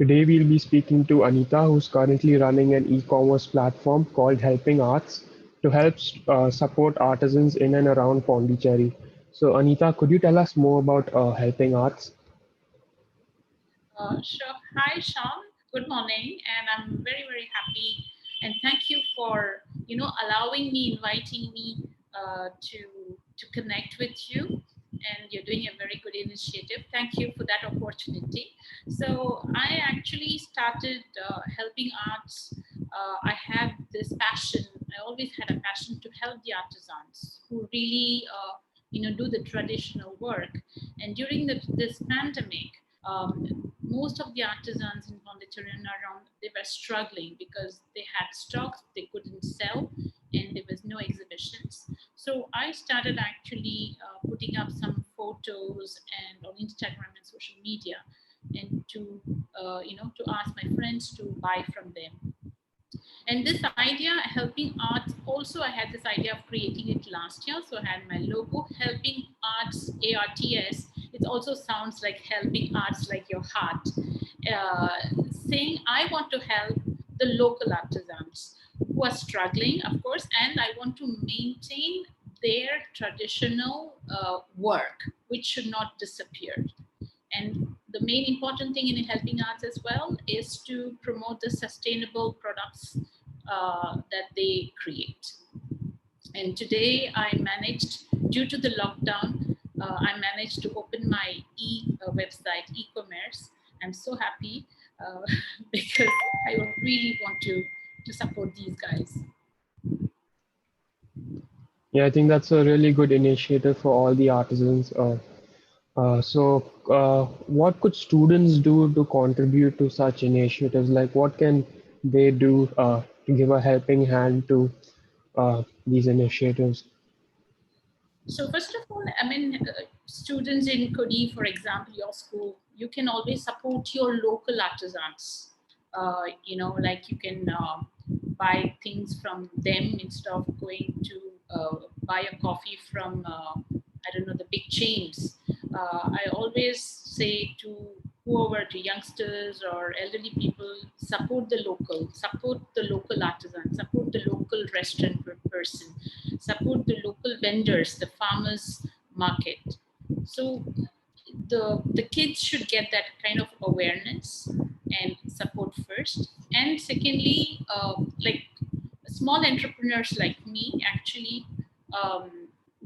Today we'll be speaking to Anita, who's currently running an e-commerce platform called Helping Arts to help support artisans in and around Pondicherry. So, Anita, could you tell us more about Helping Arts? Sure. Hi, Sean. Good morning, and I'm very, very happy. And thank you for allowing me, inviting me to connect with you. And you're doing a very good initiative. Thank you for that opportunity. So I actually started helping arts. I had this passion. I always had a passion to help the artisans who really do the traditional work. And during this pandemic, most of the artisans in Pondicherry and around, they were struggling because they had stocks they couldn't sell and there was no exhibitions. So I started actually putting up some photos and on Instagram and social media, and to ask my friends to buy from them. And this idea, helping arts, also I had this idea of creating it last year. So I had my logo, helping arts, ARTS. It also sounds like helping arts, like your heart, saying I want to help the local artisans who are struggling, of course, and I want to maintain their traditional work, which should not disappear. And the main important thing in helping arts as well is to promote the sustainable products that they create. And today I managed, due to the lockdown, I managed to open my website, e-commerce. I'm so happy because I really want to support these guys. Yeah, I think that's a really good initiative for all the artisans. What could students do to contribute to such initiatives? Like, what can they do to give a helping hand to these initiatives? So first of all, I mean, students in Kodi, for example, your school, you can always support your local artisans. Like you can buy things from them instead of going to buy a coffee from, I don't know, the big chains. I always say to whoever, to youngsters or elderly people, support the local artisan, support the local restaurant person, support the local vendors, the farmers market. So the kids should get that kind of awareness and support first. And secondly, like small entrepreneurs like me, actually,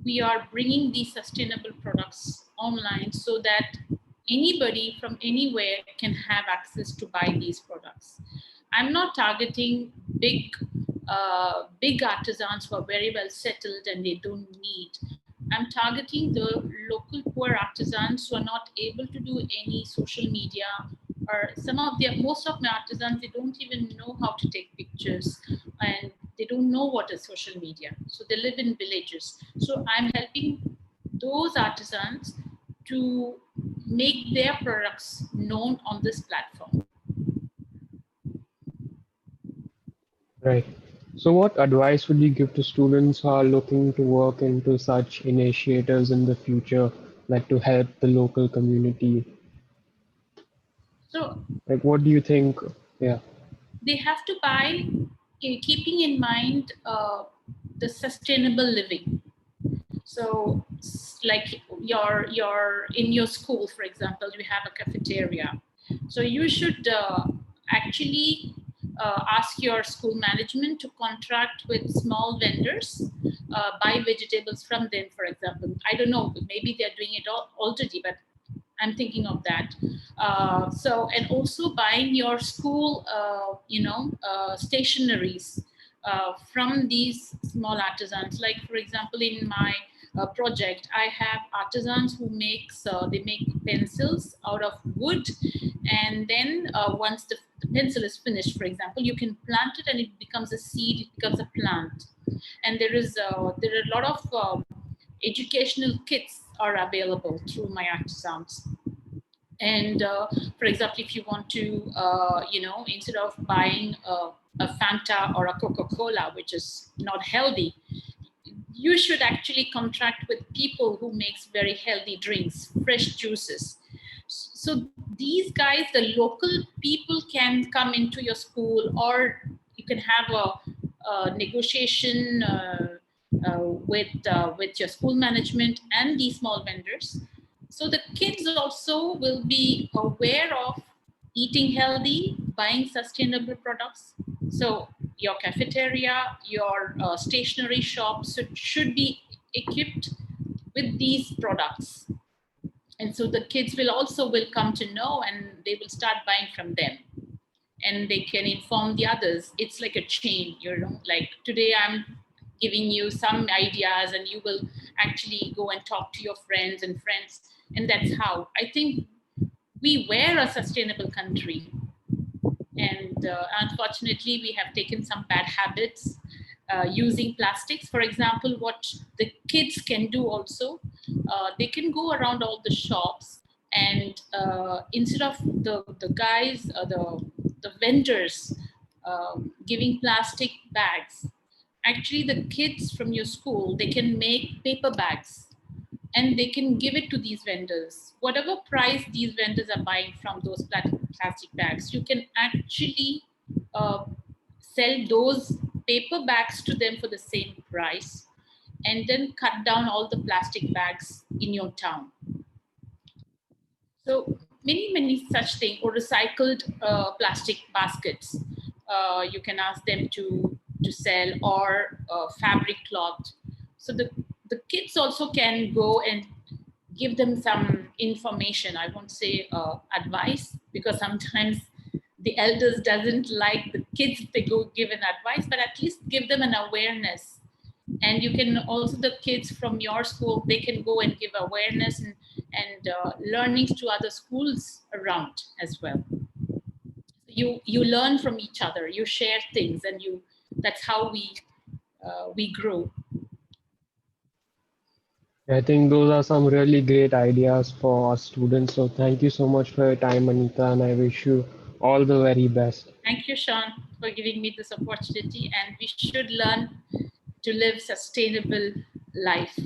we are bringing these sustainable products online so that anybody from anywhere can have access to buy these products. I'm not targeting big artisans who are very well settled and they don't need. I'm targeting the local poor artisans who are not able to do any social media, or most of my artisans, they don't even know how to take pictures and they don't know what is social media. So they live in villages. So I'm helping those artisans to make their products known on this platform. Right. So, what advice would you give to students who are looking to work into such initiatives in the future, like to help the local community? So Like, what do you think? Yeah, they have to buy, keeping in mind the sustainable living. So like your in your school, for example, you have a cafeteria. So you should actually ask your school management to contract with small vendors, buy vegetables from them, for example. I don't know, maybe they're doing it already, but I'm thinking of that. And also buying your school, stationaries from these small artisans. Like, for example, in my project, I have artisans who they make pencils out of wood, and then once the pencil is finished, for example, you can plant it and it becomes a seed, it becomes a plant. And there are a lot of educational kits are available through my artisans. And for example, if you want to, instead of buying a Fanta or a Coca-Cola, which is not healthy, you should actually contract with people who makes very healthy drinks, fresh juices. So these guys, the local people can come into your school, or you can have a negotiation with your school management and these small vendors. So the kids also will be aware of eating healthy, buying sustainable products. So your cafeteria, your stationery shops should be equipped with these products, and so the kids will come to know, and they will start buying from them, and they can inform the others. It's like a chain, like today I'm giving you some ideas, and you will actually go and talk to your friends, and that's how I think we were a sustainable country. And unfortunately, we have taken some bad habits using plastics. For example, what the kids can do also, they can go around all the shops, and instead of the guys, the vendors giving plastic bags, actually the kids from your school, they can make paper bags, and they can give it to these vendors. Whatever price these vendors are buying from those plastic bags, you can actually uh, sell those paper bags to them for the same price, and then cut down all the plastic bags in your town. So many such things, or recycled plastic baskets. You can ask them to sell, or fabric cloth. So the kids also can go and give them some information. I won't say advice, because sometimes the elders doesn't like the kids if they go give an advice, but at least give them an awareness. And you can also, the kids from your school, they can go and give awareness and learnings to other schools around as well. You learn from each other, you share things, and that's how we grow. I think those are some really great ideas for our students. So thank you so much for your time, Anita, and I wish you all the very best. Thank you, Sean, for giving me this opportunity, and we should learn to live sustainable life.